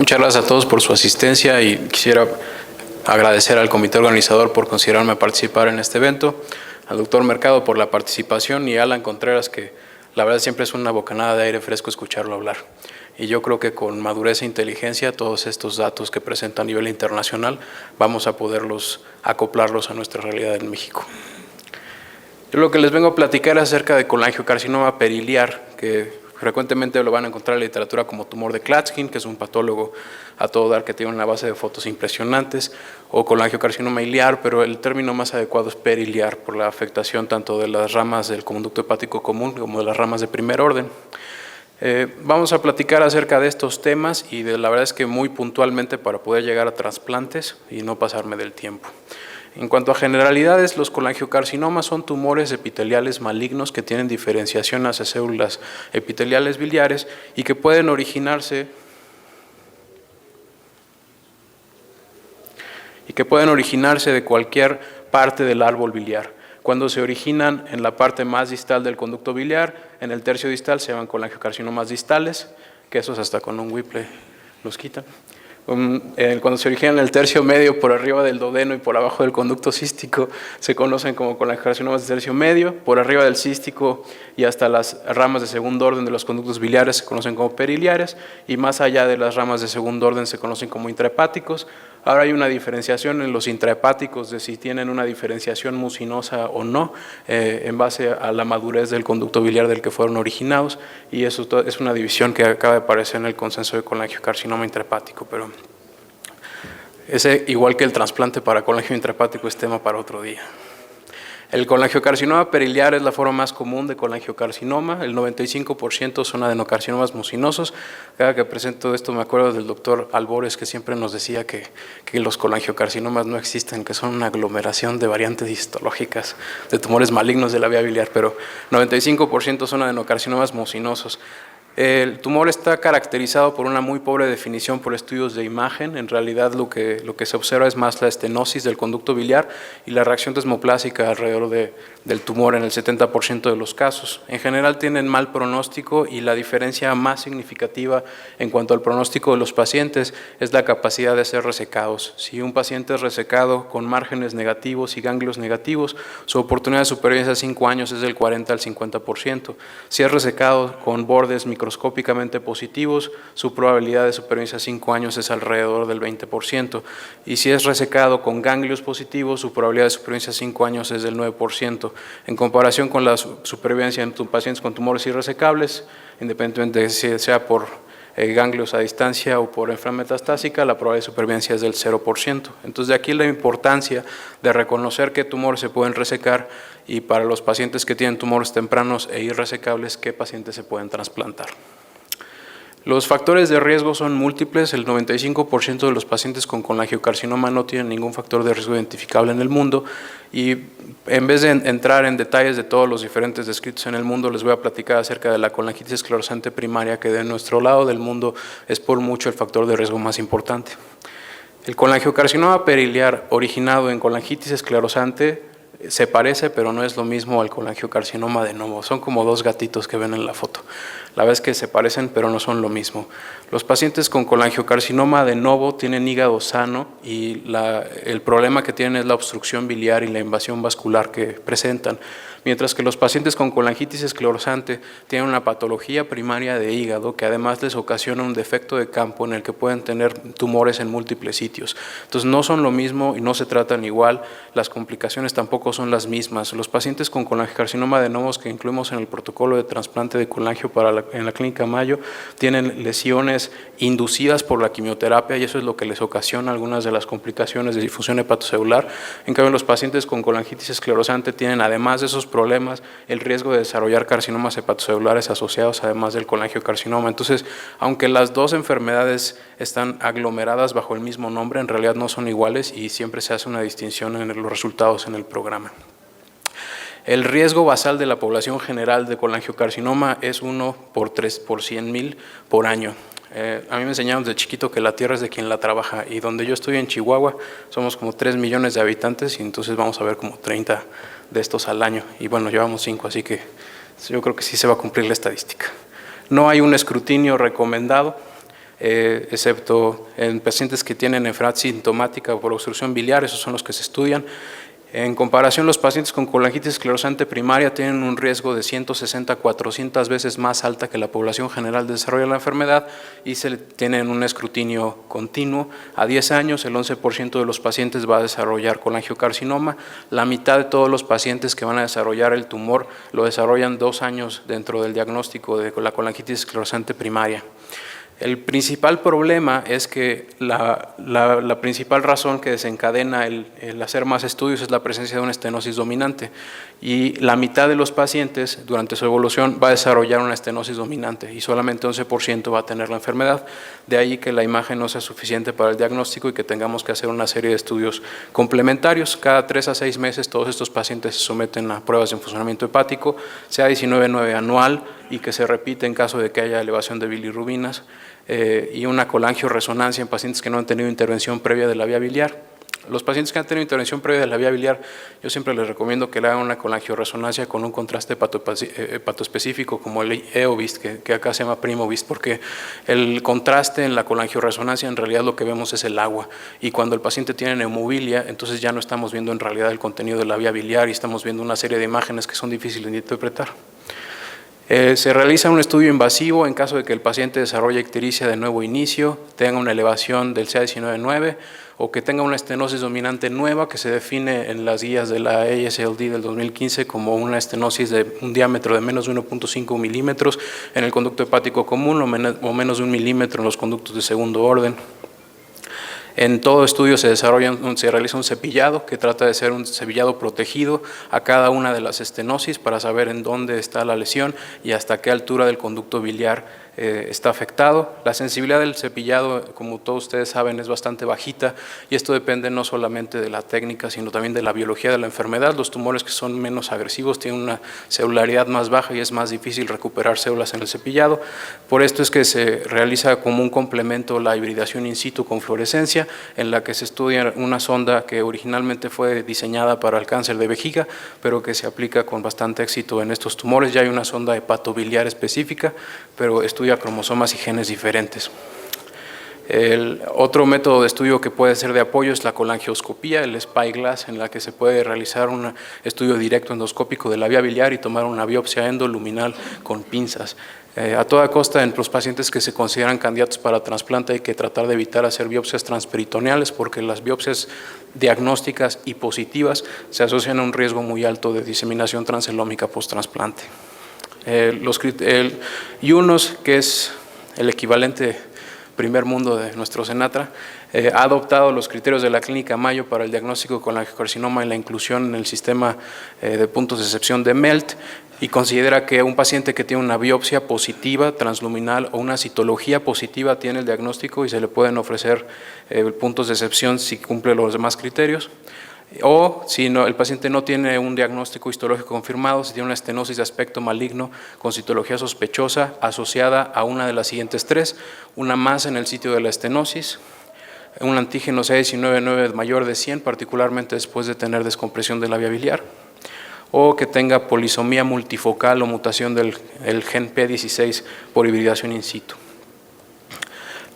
Muchas gracias a todos por su asistencia y quisiera agradecer al comité organizador por considerarme participar en este evento, al doctor Mercado por la participación y a Alan Contreras, que la verdad siempre es una bocanada de aire fresco escucharlo hablar. Y yo creo que con madurez e inteligencia todos estos datos que presenta a nivel internacional vamos a poderlos acoplarlos a nuestra realidad en México. Yo lo que les vengo a platicar es acerca de colangiocarcinoma periliar, que frecuentemente lo van a encontrar en la literatura como tumor de Klatskin, que es un patólogo a todo dar que tiene una base de fotos impresionantes, o colangiocarcinoma iliar, pero el término más adecuado es periliar por la afectación tanto de las ramas del conducto hepático común como de las ramas de primer orden. Vamos a platicar acerca de estos temas y la verdad es que muy puntualmente para poder llegar a trasplantes y no pasarme del tiempo. En cuanto a generalidades, los colangiocarcinomas son tumores epiteliales malignos que tienen diferenciación hacia células epiteliales biliares y que pueden originarse de cualquier parte del árbol biliar. Cuando se originan en la parte más distal del conducto biliar, en el tercio distal se llaman colangiocarcinomas distales, que esos hasta con un Whipple los quitan. Cuando se originan en el tercio medio por arriba del duodeno y por abajo del conducto cístico se conocen como colangiocarcinomas de tercio medio, por arriba del cístico y hasta las ramas de segundo orden de los conductos biliares se conocen como periliares y más allá de las ramas de segundo orden se conocen como intrahepáticos. Ahora hay una diferenciación en los intrahepáticos de si tienen una diferenciación mucinosa o no en base a la madurez del conducto biliar del que fueron originados y eso es una división que acaba de aparecer en el consenso de colangiocarcinoma intrahepático, pero ese, igual que el trasplante para colangio intrahepático, es tema para otro día. El colangiocarcinoma periliar es la forma más común de colangiocarcinoma, el 95% son adenocarcinomas mucinosos. Cada que presento esto me acuerdo del doctor Albores que siempre nos decía que los colangiocarcinomas no existen, que son una aglomeración de variantes histológicas de tumores malignos de la vía biliar, pero 95% son adenocarcinomas mucinosos. El tumor está caracterizado por una muy pobre definición por estudios de imagen. En realidad lo que se observa es más la estenosis del conducto biliar y la reacción desmoplásica alrededor del tumor en el 70% de los casos. En general tienen mal pronóstico y la diferencia más significativa en cuanto al pronóstico de los pacientes es la capacidad de ser resecados. Si un paciente es resecado con márgenes negativos y ganglios negativos, su oportunidad de supervivencia a 5 años es del 40 al 50%. Si es resecado con bordes microscópicamente positivos, su probabilidad de supervivencia a 5 años es alrededor del 20%. Y si es resecado con ganglios positivos, su probabilidad de supervivencia a 5 años es del 9%. En comparación con la supervivencia en pacientes con tumores irresecables, independientemente de si sea por ganglios a distancia o por enfermedad metastásica, la probabilidad de supervivencia es del 0%. Entonces de aquí la importancia de reconocer qué tumores se pueden resecar y para los pacientes que tienen tumores tempranos e irresecables, qué pacientes se pueden trasplantar. Los factores de riesgo son múltiples, el 95% de los pacientes con colangiocarcinoma no tienen ningún factor de riesgo identificable en el mundo y en vez de entrar en detalles de todos los diferentes descritos en el mundo, les voy a platicar acerca de la colangitis esclerosante primaria, que de nuestro lado del mundo es por mucho el factor de riesgo más importante. El colangiocarcinoma periliar originado en colangitis esclerosante se parece, pero no es lo mismo al colangiocarcinoma de novo. Son como dos gatitos que ven en la foto. La verdad es que se parecen, pero no son lo mismo. Los pacientes con colangiocarcinoma de novo tienen hígado sano y el problema que tienen es la obstrucción biliar y la invasión vascular que presentan. Mientras que los pacientes con colangitis esclerosante tienen una patología primaria de hígado que además les ocasiona un defecto de campo en el que pueden tener tumores en múltiples sitios. Entonces no son lo mismo y no se tratan igual, las complicaciones tampoco son las mismas. Los pacientes con colangiocarcinoma de novo que incluimos en el protocolo de trasplante de colangio en la clínica Mayo tienen lesiones inducidas por la quimioterapia y eso es lo que les ocasiona algunas de las complicaciones de difusión hepatocelular. En cambio, los pacientes con colangitis esclerosante tienen, además de esos problemas, el riesgo de desarrollar carcinomas hepatocelulares asociados además del colangiocarcinoma. Entonces, aunque las dos enfermedades están aglomeradas bajo el mismo nombre, en realidad no son iguales y siempre se hace una distinción en los resultados en el programa. El riesgo basal de la población general de colangiocarcinoma es 1 por 100,000 por año. A mí me enseñaron de chiquito que la tierra es de quien la trabaja y donde yo estoy en Chihuahua somos como 3 millones de habitantes y entonces vamos a ver como 30 de estos al año y bueno, llevamos 5, así que yo creo que sí se va a cumplir la estadística. No hay un escrutinio recomendado. excepto en pacientes que tienen enfermedad sintomática por obstrucción biliar, esos son los que se estudian. En comparación, los pacientes con colangitis esclerosante primaria tienen un riesgo de 160 a 400 veces más alta que la población general de desarrollo de la enfermedad y tienen un escrutinio continuo. A 10 años, el 11% de los pacientes va a desarrollar colangiocarcinoma. La mitad de todos los pacientes que van a desarrollar el tumor lo desarrollan 2 años dentro del diagnóstico de la colangitis esclerosante primaria. El principal problema es que la principal razón que desencadena el hacer más estudios es la presencia de una estenosis dominante y la mitad de los pacientes durante su evolución va a desarrollar una estenosis dominante y solamente 11% va a tener la enfermedad. De ahí que la imagen no sea suficiente para el diagnóstico y que tengamos que hacer una serie de estudios complementarios. Cada 3 a 6 meses todos estos pacientes se someten a pruebas de funcionamiento hepático, sea 19-9 anual y que se repite en caso de que haya elevación de bilirrubinas. Y una colangioresonancia en pacientes que no han tenido intervención previa de la vía biliar. Los pacientes que han tenido intervención previa de la vía biliar, yo siempre les recomiendo que le hagan una colangioresonancia con un contraste hepatoespecífico como el EOVIST, que acá se llama PRIMOVIST, porque el contraste en la colangioresonancia en realidad lo que vemos es el agua y cuando el paciente tiene neumobilia, entonces ya no estamos viendo en realidad el contenido de la vía biliar y estamos viendo una serie de imágenes que son difíciles de interpretar. Se realiza un estudio invasivo en caso de que el paciente desarrolle ictericia de nuevo inicio, tenga una elevación del CA19-9 o que tenga una estenosis dominante nueva que se define en las guías de la AASLD del 2015 como una estenosis de un diámetro de menos de 1.5 milímetros en el conducto hepático común o menos de 1 milímetro en los conductos de segundo orden. En todo estudio se realiza un cepillado que trata de ser un cepillado protegido a cada una de las estenosis para saber en dónde está la lesión y hasta qué altura del conducto biliar está afectado. La sensibilidad del cepillado, como todos ustedes saben, es bastante bajita y esto depende no solamente de la técnica, sino también de la biología de la enfermedad. Los tumores que son menos agresivos tienen una celularidad más baja y es más difícil recuperar células en el cepillado. Por esto es que se realiza como un complemento la hibridación in situ con fluorescencia, en la que se estudia una sonda que originalmente fue diseñada para el cáncer de vejiga, pero que se aplica con bastante éxito en estos tumores. Ya hay una sonda hepatobiliar específica, pero estudia cromosomas y genes diferentes. El otro método de estudio que puede ser de apoyo es la colangioscopía, el SpyGlass, en la que se puede realizar un estudio directo endoscópico de la vía biliar y tomar una biopsia endoluminal con pinzas. A toda costa, en los pacientes que se consideran candidatos para trasplante hay que tratar de evitar hacer biopsias transperitoneales porque las biopsias diagnósticas y positivas se asocian a un riesgo muy alto de diseminación transcelómica post-trasplante. UNOS, que es el equivalente primer mundo de nuestro Senatra, ha adoptado los criterios de la Clínica Mayo para el diagnóstico de colangiocarcinoma y la inclusión en el sistema de puntos de excepción de MELT y considera que un paciente que tiene una biopsia positiva transluminal o una citología positiva tiene el diagnóstico y se le pueden ofrecer puntos de excepción si cumple los demás criterios. O si no, el paciente no tiene un diagnóstico histológico confirmado, si tiene una estenosis de aspecto maligno con citología sospechosa asociada a una de las siguientes tres: una masa en el sitio de la estenosis, un antígeno CA19-9 mayor de 100, particularmente después de tener descompresión de la vía biliar, o que tenga polisomía multifocal o mutación del gen P16 por hibridación in situ.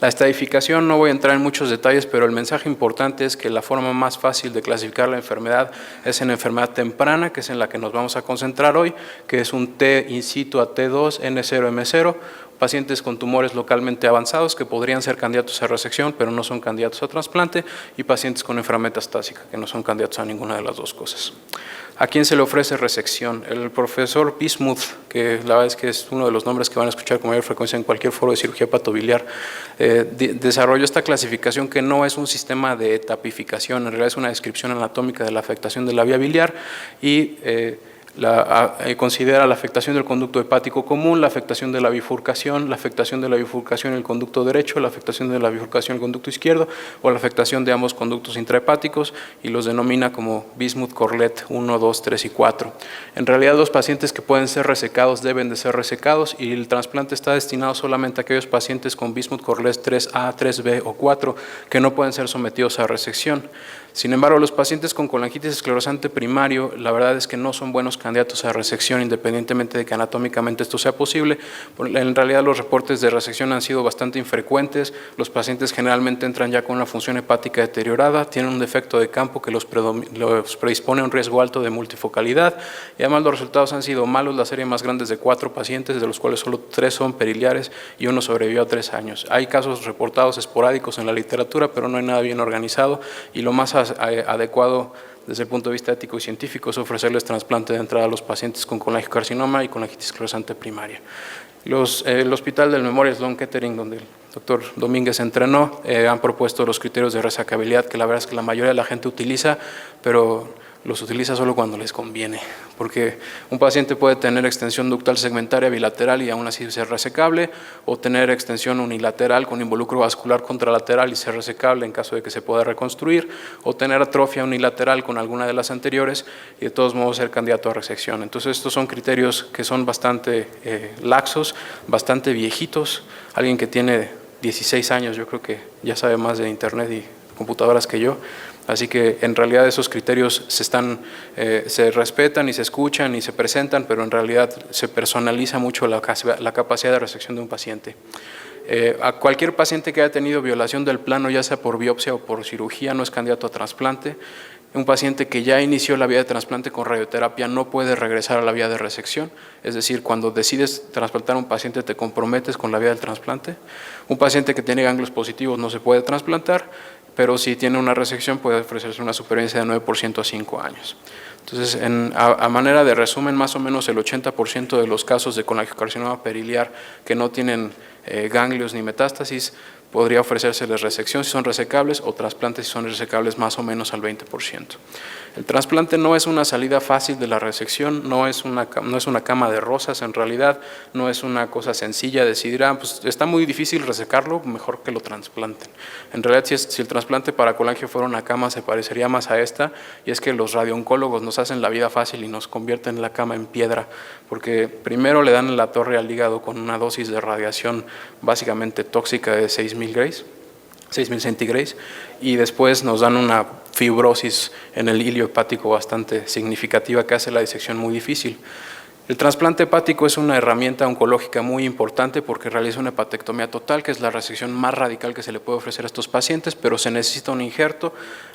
La estratificación, no voy a entrar en muchos detalles, pero el mensaje importante es que la forma más fácil de clasificar la enfermedad es en enfermedad temprana, que es en la que nos vamos a concentrar hoy, que es un T in situ a T2, N0, M0, pacientes con tumores localmente avanzados que podrían ser candidatos a resección, pero no son candidatos a trasplante, y pacientes con enfermedad metastásica, que no son candidatos a ninguna de las dos cosas. ¿A quién se le ofrece resección? El profesor Bismuth, que la verdad es que es uno de los nombres que van a escuchar con mayor frecuencia en cualquier foro de cirugía hepatobiliar, desarrolló esta clasificación que no es un sistema de etapificación, en realidad es una descripción anatómica de la afectación de la vía biliar y considera la afectación del conducto hepático común, la afectación de la bifurcación en el conducto derecho, la afectación de la bifurcación en el conducto izquierdo o la afectación de ambos conductos intrahepáticos y los denomina como Bismuth-Corlett 1, 2, 3 y 4. En realidad los pacientes que pueden ser resecados deben de ser resecados y el trasplante está destinado solamente a aquellos pacientes con Bismuth-Corlett 3A, 3B o 4 que no pueden ser sometidos a resección. Sin embargo, los pacientes con colangitis esclerosante primario, la verdad es que no son buenos candidatos a resección, independientemente de que anatómicamente esto sea posible. En realidad, los reportes de resección han sido bastante infrecuentes. Los pacientes generalmente entran ya con una función hepática deteriorada, tienen un defecto de campo que los predispone a un riesgo alto de multifocalidad, y además los resultados han sido malos. La serie más grande es de 4 pacientes, de los cuales solo 3 son periliares y uno sobrevivió a 3 años. Hay casos reportados esporádicos en la literatura, pero no hay nada bien organizado, y lo más adecuado desde el punto de vista ético y científico es ofrecerles trasplante de entrada a los pacientes con colangiocarcinoma y colangitis esclerosante primaria. El Hospital del Memorial Sloan Kettering, donde el doctor Domínguez entrenó, han propuesto los criterios de resecabilidad que la verdad es que la mayoría de la gente utiliza, pero los utiliza solo cuando les conviene, porque un paciente puede tener extensión ductal segmentaria bilateral y aún así ser resecable, o tener extensión unilateral con involucro vascular contralateral y ser resecable en caso de que se pueda reconstruir, o tener atrofia unilateral con alguna de las anteriores y de todos modos ser candidato a resección. Entonces estos son criterios que son bastante laxos, bastante viejitos. Alguien que tiene 16 años yo creo que ya sabe más de internet y computadoras que yo. Así que en realidad esos criterios se respetan y se escuchan y se presentan, pero en realidad se personaliza mucho la capacidad de resección de un paciente. A cualquier paciente que haya tenido violación del plano, ya sea por biopsia o por cirugía, no es candidato a trasplante. Un paciente que ya inició la vía de trasplante con radioterapia no puede regresar a la vía de resección, es decir, cuando decides trasplantar a un paciente te comprometes con la vía del trasplante. Un paciente que tiene ganglios positivos no se puede trasplantar, pero si tiene una resección puede ofrecerse una supervivencia de 9% a 5 años. Entonces, a manera de resumen, más o menos el 80% de los casos de colangiocarcinoma periliar que no tienen ganglios ni metástasis podría ofrecérseles resección si son resecables, o trasplantes si son resecables más o menos al 20%. El trasplante no es una salida fácil de la resección, no es una cama de rosas en realidad, no es una cosa sencilla decidir, pues está muy difícil resecarlo, mejor que lo trasplanten. En realidad, si el trasplante para colangio fuera una cama, se parecería más a esta, y es que los radiooncólogos nos hacen la vida fácil y nos convierten la cama en piedra, porque primero le dan la torre al hígado con una dosis de radiación básicamente tóxica de 6.000 centigrados, y después nos dan una fibrosis en el hilio hepático bastante significativa que hace la disección muy difícil. El trasplante hepático es una herramienta oncológica muy importante porque realiza una hepatectomía total, que es la resección más radical que se le puede ofrecer a estos pacientes, pero se necesita un injerto.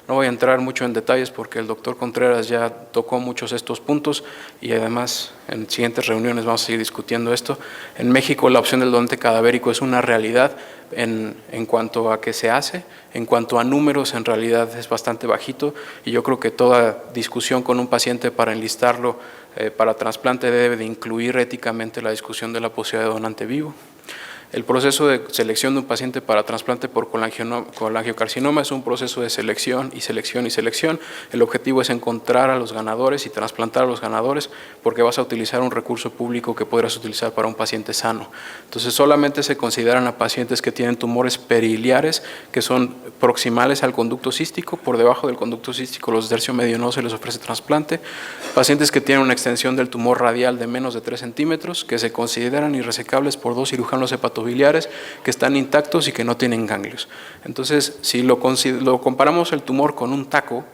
No voy a entrar mucho en detalles porque el doctor Contreras ya tocó muchos de estos puntos, y además en siguientes reuniones vamos a seguir discutiendo esto. En México la opción del donante cadavérico es una realidad en cuanto a qué se hace. En cuanto a números, en realidad es bastante bajito, y yo creo que toda discusión con un paciente para enlistarlo para trasplante debe de incluir éticamente la discusión de la posibilidad de donante vivo. El proceso de selección de un paciente para trasplante por colangiocarcinoma es un proceso de selección y selección y selección. El objetivo es encontrar a los ganadores y trasplantar a los ganadores, porque vas a utilizar un recurso público que podrás utilizar para un paciente sano. Entonces solamente se consideran a pacientes que tienen tumores periliares, que son proximales al conducto cístico. Por debajo del conducto cístico, los de tercio medio, no se les ofrece trasplante. Pacientes que tienen una extensión del tumor radial de menos de 3 centímetros, que se consideran irresecables por 2 cirujanos hepatobiliares que están intactos y que no tienen ganglios. Entonces, si lo comparamos el tumor con un taco,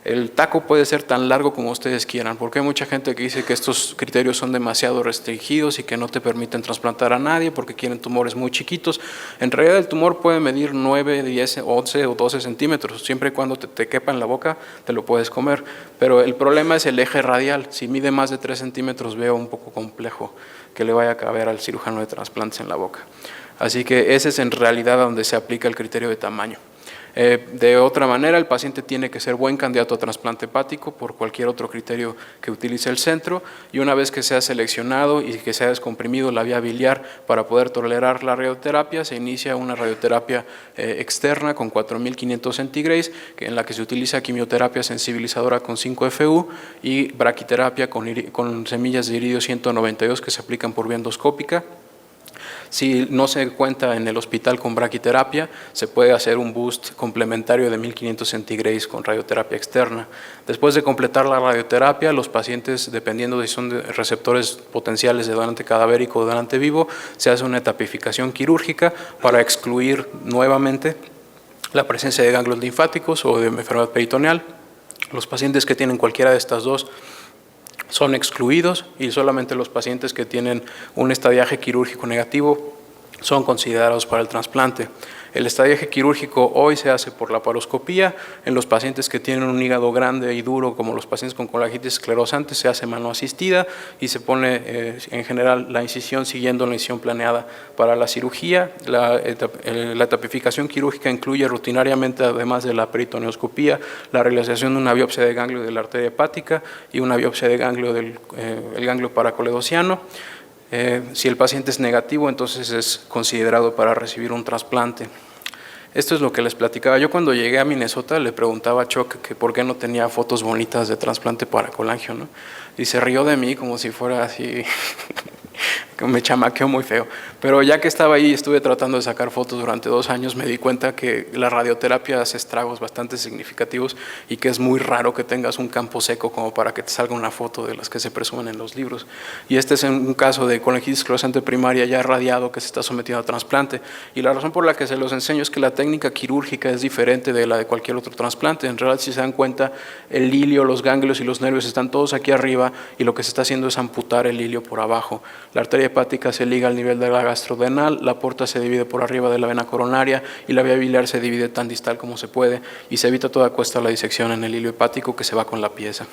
el taco puede ser tan largo como ustedes quieran, porque hay mucha gente que dice que estos criterios son demasiado restringidos y que no te permiten trasplantar a nadie porque quieren tumores muy chiquitos. En realidad el tumor puede medir 9, 10, 11 o 12 centímetros, siempre y cuando te quepa en la boca te lo puedes comer, pero el problema es el eje radial. Si mide más de 3 centímetros veo un poco complejo que le vaya a caber al cirujano de trasplantes en la boca. Así que ese es en realidad donde se aplica el criterio de tamaño. De otra manera, el paciente tiene que ser buen candidato a trasplante hepático por cualquier otro criterio que utilice el centro, y una vez que sea seleccionado y que se ha descomprimido la vía biliar para poder tolerar la radioterapia, se inicia una radioterapia externa con 4.500 centigrados, en la que se utiliza quimioterapia sensibilizadora con 5-FU y braquiterapia con semillas de iridio 192 que se aplican por vía endoscópica. Si no se cuenta en el hospital con braquiterapia, se puede hacer un boost complementario de 1.500 centigrados con radioterapia externa. Después de completar la radioterapia, los pacientes, dependiendo de si son receptores potenciales de donante cadavérico o donante vivo, se hace una tapificación quirúrgica para excluir nuevamente la presencia de ganglios linfáticos o de enfermedad peritoneal. Los pacientes que tienen cualquiera de estas dos son excluidos y solamente los pacientes que tienen un estadiaje quirúrgico negativo son considerados para el trasplante. El estadiaje quirúrgico hoy se hace por laparoscopía. En los pacientes que tienen un hígado grande y duro, como los pacientes con colangitis esclerosante, se hace mano asistida y se pone en general la incisión siguiendo la incisión planeada. Para la cirugía, la etapificación quirúrgica incluye rutinariamente, además de la peritoneoscopía, la realización de una biopsia de ganglio de la arteria hepática y una biopsia de ganglio del ganglio paracoledociano. Si el paciente es negativo, entonces es considerado para recibir un trasplante. Esto es lo que les platicaba. Yo cuando llegué a Minnesota le preguntaba a Chuck que por qué no tenía fotos bonitas de trasplante paracolangio, ¿no? Y se rió de mí como si fuera así, que me chamaqueó muy feo. Pero ya que estaba ahí y estuve tratando de sacar fotos durante 2 años, me di cuenta que la radioterapia hace estragos bastante significativos y que es muy raro que tengas un campo seco como para que te salga una foto de las que se presumen en los libros. Y este es un caso de colangitis esclerosante primaria ya radiado que se está sometido a trasplante. Y la razón por la que se los enseño es que la técnica quirúrgica es diferente de la de cualquier otro trasplante. En realidad, si se dan cuenta, el hilio, los ganglios y los nervios están todos aquí arriba y lo que se está haciendo es amputar el hilio por abajo. La arteria hepática se liga al nivel de la gastrodenal, la aorta se divide por arriba de la vena coronaria y la vía biliar se divide tan distal como se puede y se evita toda cuesta la disección en el hilio hepático que se va con la pieza.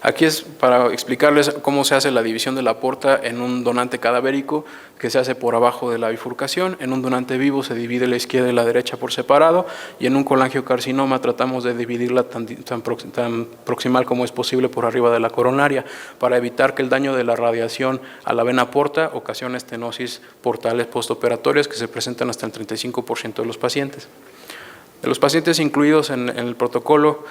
Aquí es para explicarles cómo se hace la división de la aorta en un donante cadavérico que se hace por abajo de la bifurcación. En un donante vivo se divide la izquierda y la derecha por separado y en un colangiocarcinoma tratamos de dividirla tan proximal como es posible por arriba de la coronaria para evitar que el daño de la radiación a la vena porta ocasione estenosis portales postoperatorias que se presentan hasta el 35% de los pacientes. De los pacientes incluidos en el protocolo,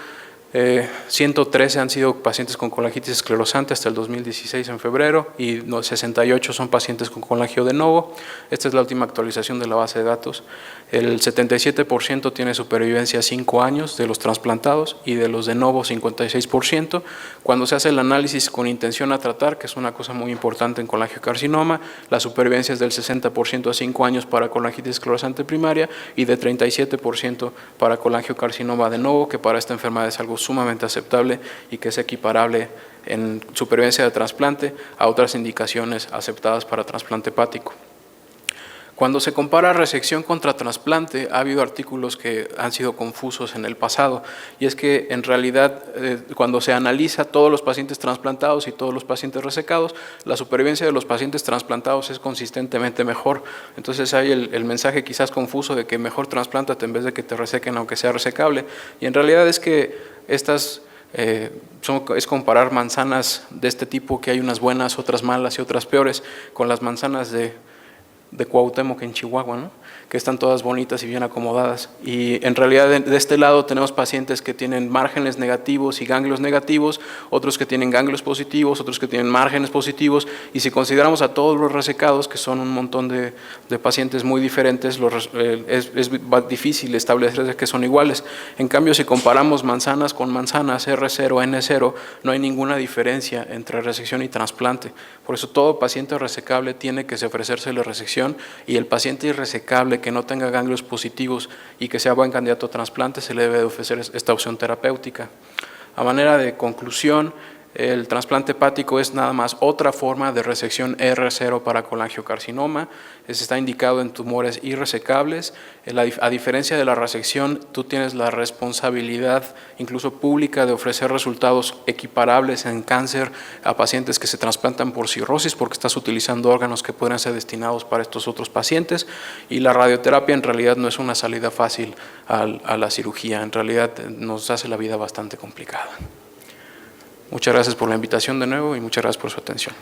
113 han sido pacientes con colangitis esclerosante hasta el 2016 en febrero y 68 son pacientes con colangio de novo. Esta es la última actualización de la base de datos. El 77% tiene supervivencia 5 años de los trasplantados y de los de novo 56%. Cuando se hace el análisis con intención a tratar, que es una cosa muy importante en colangiocarcinoma, la supervivencia es del 60% a 5 años para colangitis esclerosante primaria y de 37% para colangiocarcinoma de novo, que para esta enfermedad es algo sumamente aceptable y que es equiparable en supervivencia de trasplante a otras indicaciones aceptadas para trasplante hepático. Cuando se compara resección contra trasplante, ha habido artículos que han sido confusos en el pasado, y es que en realidad cuando se analiza todos los pacientes trasplantados y todos los pacientes resecados, la supervivencia de los pacientes trasplantados es consistentemente mejor. Entonces hay el mensaje quizás confuso de que mejor trasplántate en vez de que te resequen aunque sea resecable, y en realidad es que estas es comparar manzanas de este tipo, que hay unas buenas, otras malas y otras peores, con las manzanas de Cuauhtémoc en Chihuahua, ¿no? Que están todas bonitas y bien acomodadas. Y en realidad de este lado tenemos pacientes que tienen márgenes negativos y ganglios negativos, otros que tienen ganglios positivos, otros que tienen márgenes positivos, y si consideramos a todos los resecados, que son un montón de pacientes muy diferentes, es difícil establecer que son iguales. En cambio, si comparamos manzanas con manzanas, R0, N0, no hay ninguna diferencia entre resección y trasplante. Por eso todo paciente resecable tiene que ofrecerse la resección, y el paciente irresecable que no tenga ganglios positivos y que sea buen candidato a trasplante se le debe de ofrecer esta opción terapéutica. A manera de conclusión, el trasplante hepático es nada más otra forma de resección R0 para colangiocarcinoma. Está indicado en tumores irresecables. A diferencia de la resección, tú tienes la responsabilidad, incluso pública, de ofrecer resultados equiparables en cáncer a pacientes que se trasplantan por cirrosis, porque estás utilizando órganos que podrían ser destinados para estos otros pacientes. Y la radioterapia en realidad no es una salida fácil a la cirugía. En realidad nos hace la vida bastante complicada. Muchas gracias por la invitación de nuevo y muchas gracias por su atención.